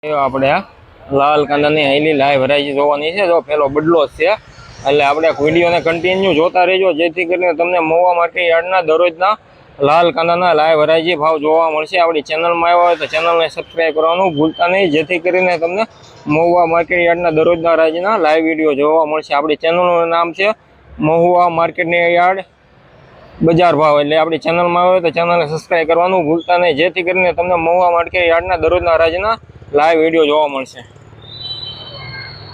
આપણે લાલ કાંદાની highly live variety જોવાની છે. જો પેલો બદલો છે એટલે આપણે વિડીયોને કન્ટિન્યુ જોતા રહેજો, જેથી કરીને તમને મહુવા માર્કેટ યાર્ડના દરરોજના લાલ કાંદાના લાઈવ વેરાયટી ભાવ જોવા મળશે. આપણી ચેનલમાં આવ્યા હોય તો ચેનલને સબસ્ક્રાઈબ કરવાનું ભૂલતા નહીં, જેથી કરીને તમને મહુવા માર્કેટ યાર્ડના દરરોજના રાજ્યના લાઈવ વિડીયો જોવા મળશે. આપણી ચેનલનું નામ છે મહુવા માર્કેટની યાર્ડ બજાર ભાવ. એટલે આપણી ચેનલમાં આવે તો ચેનલને સબસ્ક્રાઈબ કરવાનું ભૂલતા નહીં, જેથી કરીને તમને મહુવા માર્કેટ યાર્ડના દરરોજના રાજ્યના લાઈવ વિડીયો જોવા મળશે.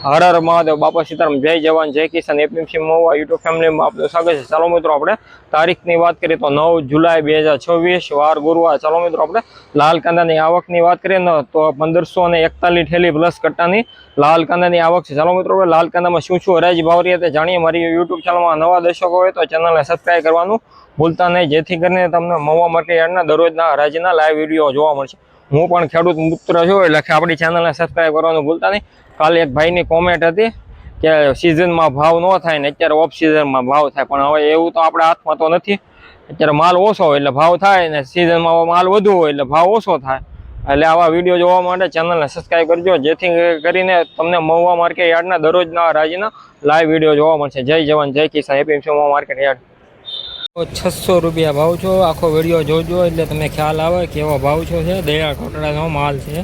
હર હર મહાદેવ, બાપા સીતારામ, જય જવાન જય કિસાન. એપીએમસી મહુવા યુટ્યુબ ફેમિલીમાં આપનું સ્વાગત છે. ચાલો મિત્રો, આપણે તારીખની વાત કરીએ તો 9 જુલાઈ 2026 વાર ગુરુવાર. ચાલો મિત્રો, આપણે લાલ કાંદાની આવકની વાત કરીએ ને તો 1541 ઠેલી પ્લસ કટ્ટાની લાલ કાંદાની આવક છે. ચાલો મિત્રો, આપણે લાલ કાંદામાં શું શું હરાજી ભાવ રહી તે જાણીએ. મારી યુટ્યુબ ચેનલમાં નવા દર્શકો હોય તો ચેનલને સબસ્ક્રાઈબ કરવાનું ભૂલતા નહીં, જેથી કરીને તમને મહુવા માર્કેટ યાર્ડના દરરોજના હરાજીના લાઈવ વિડીયો જોવા મળશે. હું પણ ખેડૂત મિત્ર છું, એટલે આપણી ચેનલને સબસ્ક્રાઈબ કરવાનું ભૂલતા નહીં. કાલે એક ભાઈની કોમેન્ટ હતી કે સિઝનમાં ભાવ ન થાય ને અત્યારે ઓફ સિઝનમાં ભાવ થાય, પણ હવે એવું તો આપણા હાથમાં તો નથી. અત્યારે માલ ઓછો હોય એટલે ભાવ થાય, ને સિઝનમાં માલ વધુ હોય એટલે ભાવ ઓછો થાય. એટલે આવા વિડીયો જોવા માટે ચેનલને સબસ્ક્રાઈબ કરજો, જેથી કરીને તમને મહુવા માર્કેટ યાર્ડના દરરોજના રાજ્યના લાઈવ વિડીયો જોવા મળશે. જય જવાન જય કિસાન. એપીએમસી મહુવા માર્કેટ યાર્ડ 600 રૂપિયા ભાવ છો. આખો વિડીયો જોજો એટલે તમને ખ્યાલ આવે કેવો ભાવ છો છે. દયા કોટડાનો માલ છે.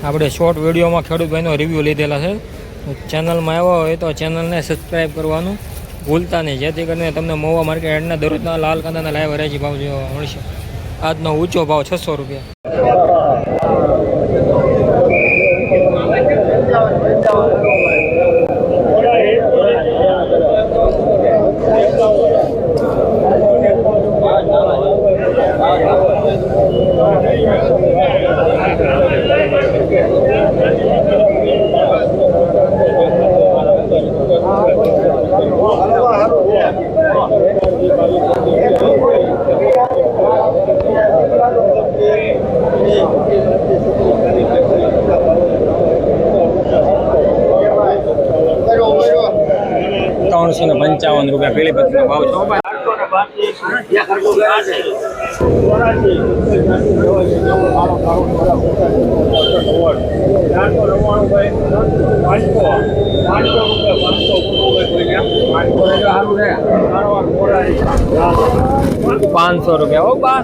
આપણે શોર્ટ વિડીયોમાં ખેડૂતભાઈનો રિવ્યૂ લીધેલા છે. ચેનલમાં આવ્યો હોય તો ચેનલને સબસ્ક્રાઈબ કરવાનું ભૂલતા નહીં, જેથી કરીને તમને મહુવા માર્કેટ યાર્ડના દરરોજના લાલ કાંદાના લાઈવ હરાજી ભાવ જોવા મળશે. આજનો ઊંચો ભાવ 600 રૂપિયા. 355 રૂપિયા પેલી પત્રીનો ભાવ છો. ₹500 રૂપિયા.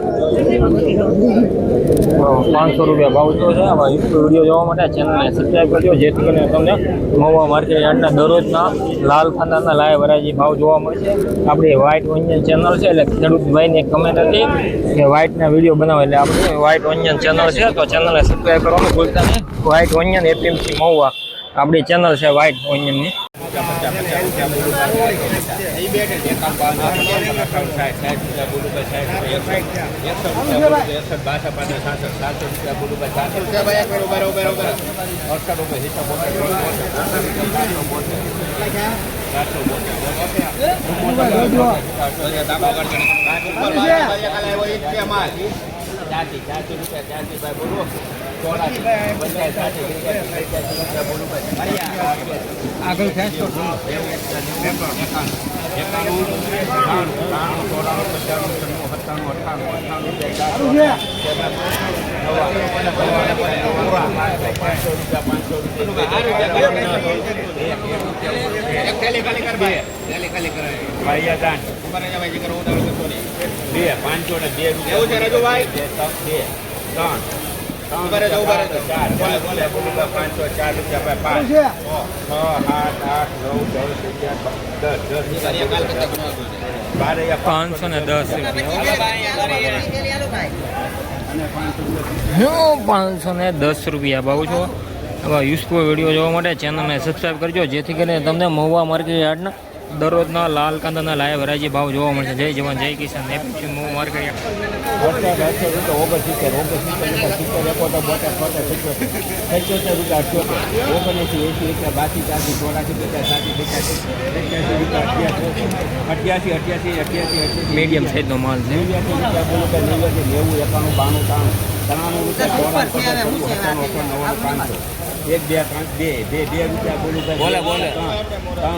500 રૂપિયા ભાવ તો છે. આવા વિડીયો જોવા માટે ચેનલને સબસ્ક્રાઈબ કરજો, જેથી કરીને તમને મહુવા માર્કેટ યાર્ડના દરરોજના લાલ કાંદાના લાઈવ હરાજી ભાવ જોવા મળશે. આપણી વ્હાઇટ ઓનિયન ચેનલ છે, એટલે ખેડૂત ભાઈને એક કમેન્ટ હતી કે વ્હાઇટના વિડીયો બનાવે, એટલે આપણી વ્હાઇટ ઓનિયન ચેનલ છે તો ચેનલને સબસ્ક્રાઈબ કરવાનું ભૂલતા નહીં. વ્હાઇટ ઓનિયન એપીએમસી મહુવા આપણી ચેનલ છે વ્હાઇટ ઓનિયનની. આગળ ખેંચતો 510 રૂપિયા ભાવ છો. આવા યુઝફુલ વિડીયો જોવા માટે ચેનલને સબસ્ક્રાઈબ કરજો, જેથી કરીને તમને મહુવા માર્કેટ યાર્ડના દરરોજના લાલ કાંદાના લાઈવ હરાજી ભાવ જોવા મળશે. જય જવાન જય કિસાન. APMC Mahuva market yard 88 medium સાઈઝનો માલ છે. 1 2 3 2 રૂપિયા બોલું બોલે બોલે 3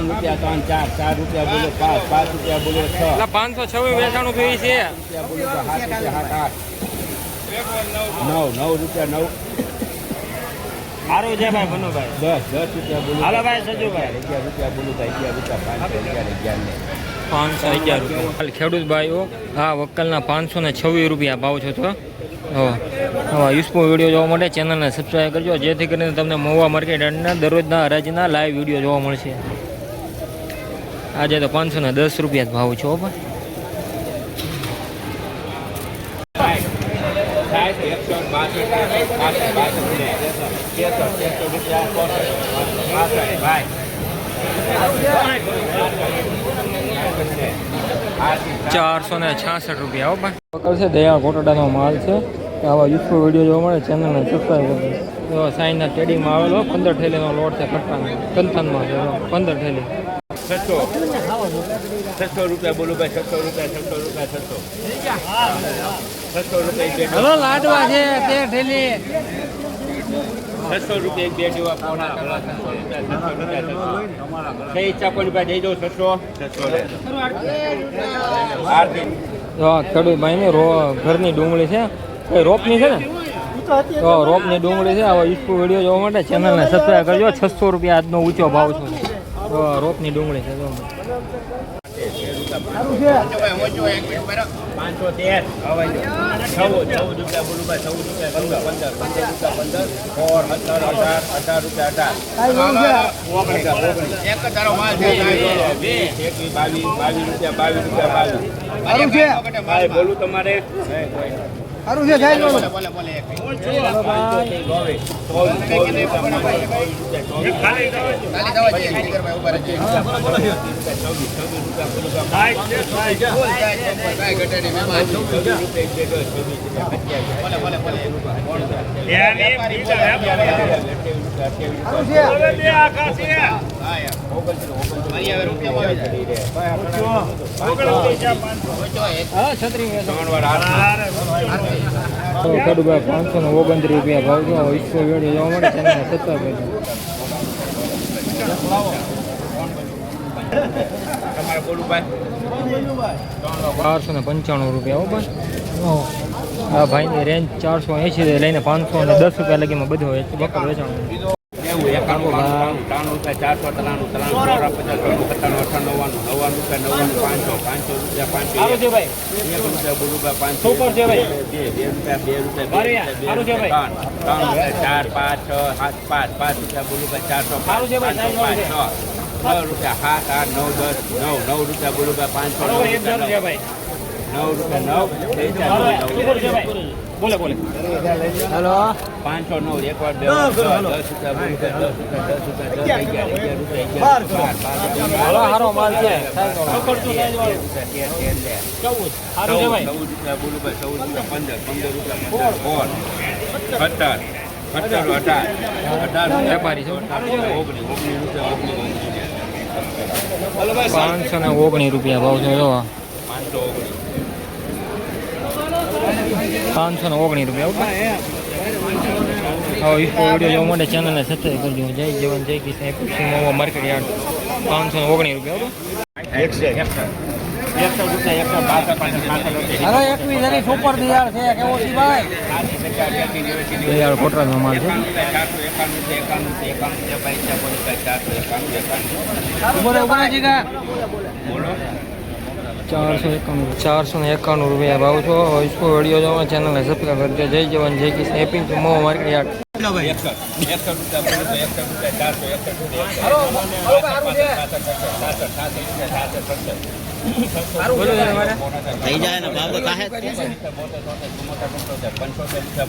રૂપિયા 3 4 રૂપિયા બોલો 5 રૂપિયા બોલો 6 526 વેચાણું થઈ છે રૂપિયા 7 8 9 રૂપિયા 9 સારું છે ભાઈ ભનુભાઈ. 10 રૂપિયા બોલું. હાલો ભાઈ સજુભાઈ. 11 રૂપિયા બોલું ભાઈ. 511 રૂપિયા. ખેડૂત ભાઈઓ આ વક્કલના 526 રૂપિયા ભાવ છો તો યુઝફુલ વિડીયો જોવા માટે ચેનલને સબસ્ક્રાઈબ કરજો, જેથી કરીને તમને મહુવા માર્કેટ યાર્ડના દરરોજના હરાજીના લાઈવ વિડીયો જોવા મળશે. આજે તો 510 રૂપિયા જ ભાવ છો ભાઈ. ₹466 રૂપિયા હો ભાઈ. છે દયા કોટડાનો માલ છે. આવા યુઝફુલ વિડીયો જોવા મળે ચેનલને સબસ્ક્રાઈબ કરજો. સાઈનના ટ્રેડિંગમાં આવેલો 15 થેલીનો લોટ છે કંથાનમાં છે 15 થેલી. 600 રૂપિયા બોલું ભાઈ. 600 રૂપિયા. 600 રૂપિયા. હલો લાડવા છે તે થેલી 600 રૂપિયા એક બે જેવા પોણા. 6 ચાપણ રૂપિયા દઈ દો. 600 ખેડૂત ભાઈની ઘરની ડુંગળી છે, કઈ રોપની છે ને, તો રોપની ડુંગળી છે. આવા યુઝફુલ વિડીયો જોવા માટે ચેનલને સબસ્ક્રાઈબ કરજો. 600 રૂપિયા આજનો ઊંચો ભાવ છે. તો રોપની ડુંગળી છે. 22 બોલું તમારે સારું છે જાય ખેડૂભાઈ 529 રૂપિયા ભાવ જો વિશ્વ વિડીયો જોવા મળે ચેનલને સબસ્ક્રાઈબ કરજો. તમારે બોલું ભાઈ 495 રૂપિયા હો ભાઈ. આ ભાઈની રેન્જ 480 થી લઈને 510 રૂપિયા લગીમાં બધું હોય છે. બકર વેચાણ 91 રૂપિયા 400 93 બોલું ભાઈ. 500 રૂપિયા 2 રૂપિયા 4 5 6 7 5 રૂપિયા બોલું ભાઈ. 400 5 રૂપિયા 7 8 9 10 9 રૂપિયા બોલું ભાઈ. 500 રૂપિયા બોલે બોલે. હેલો 509 એક વાર 10 રૂપિયા હારો માલ છે. 519 રૂપિયા ભાવ છે. 519 રૂપિયા. હવે વિડીયો જોવા માટે ચેનલને સબસ્ક્રાઈબ કરજો. જય જવાન જય કિસાન. મહુવા માર્કેટ યાર્ડ 519 રૂપિયા. સુપર દિયાળ છે કેવો છે ભાઈ? દયાળ કોટરાનો માલ છે. બોલે ઉભા છે કા 491 રૂપિયા ભાવ છો. વિશ્વ વિડીયો જોવા ચેનલને સબસ્ક્રાઈબ કરજો. જય જવાન જય કિસાન. Happy Mahuva market yard. થઈ જાય ને ભાવ તો કાહે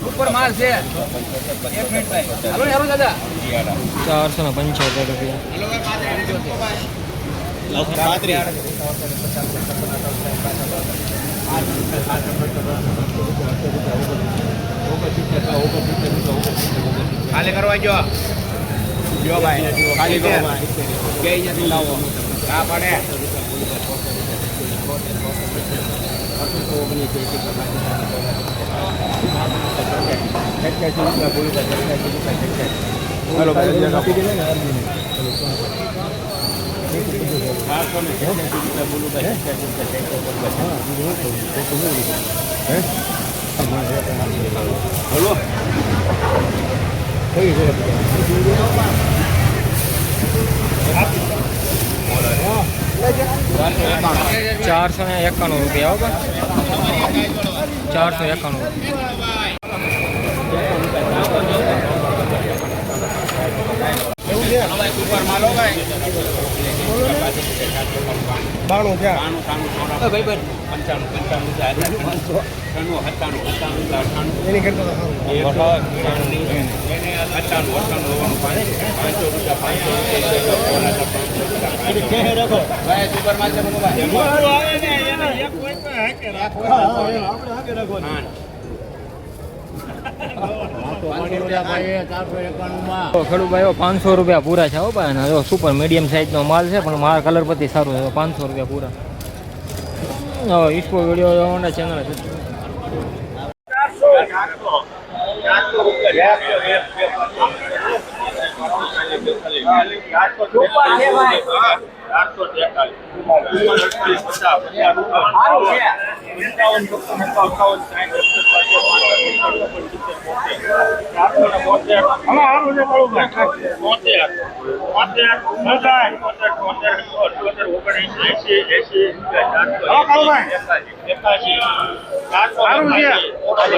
ઉપર માલ છે. 1 મિનિટ ભાઈ. હાલો હાલો દાદા 475 રૂપિયા. ખાલી કરવા જો ભાઈ. ખાલી કરો ક્યાંય લાવો આ પડે. हेलो भाई हेलो ₹491 હો બા. 491. સુપર માલ હો ભાઈ. 92 છે. 95 ભાઈ ભાઈ 95 એની કરતા તો સારું. ભાઈ સુપર માલ છે તો ખેડૂત ભાઈઓ ₹500 પૂરા છે હો ભાઈ. અને જો સુપર મીડિયમ સાઈઝનો માલ છે પણ મારા કલર પરથી સારું છે. ₹500 પૂરા. ઈસકો વિડીયો જોવા માટે ચેનલ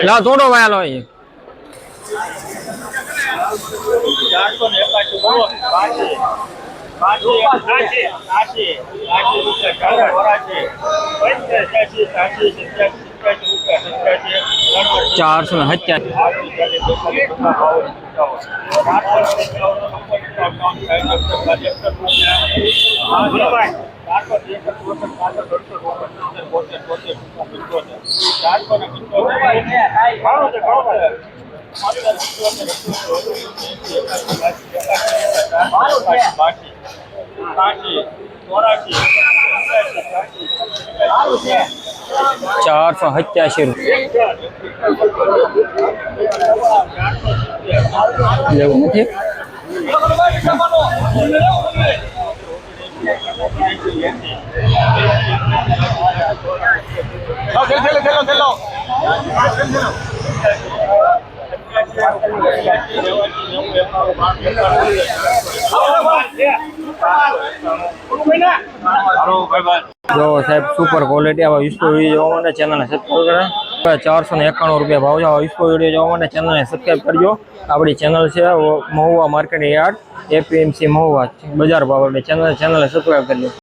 લા થોડો વાયલ હોય. 487 લેવું નથી. જો સાહેબ સુપર ક્વોલિટી આવા ઈસકો વિડીયો જોવા માટે ચેનલને સબસ્ક્રાઈબ કરે. ₹491 ભાવ છે. આવા ઈસકો વિડીયો જોવા માટે ચેનલને સબસ્ક્રાઈબ કરજો. આપણી ચેનલ છે Mahuva market yard, APMC Mahuva બજાર ભાવ. આપણી ચેનલને સબસ્ક્રાઈબ કરજો.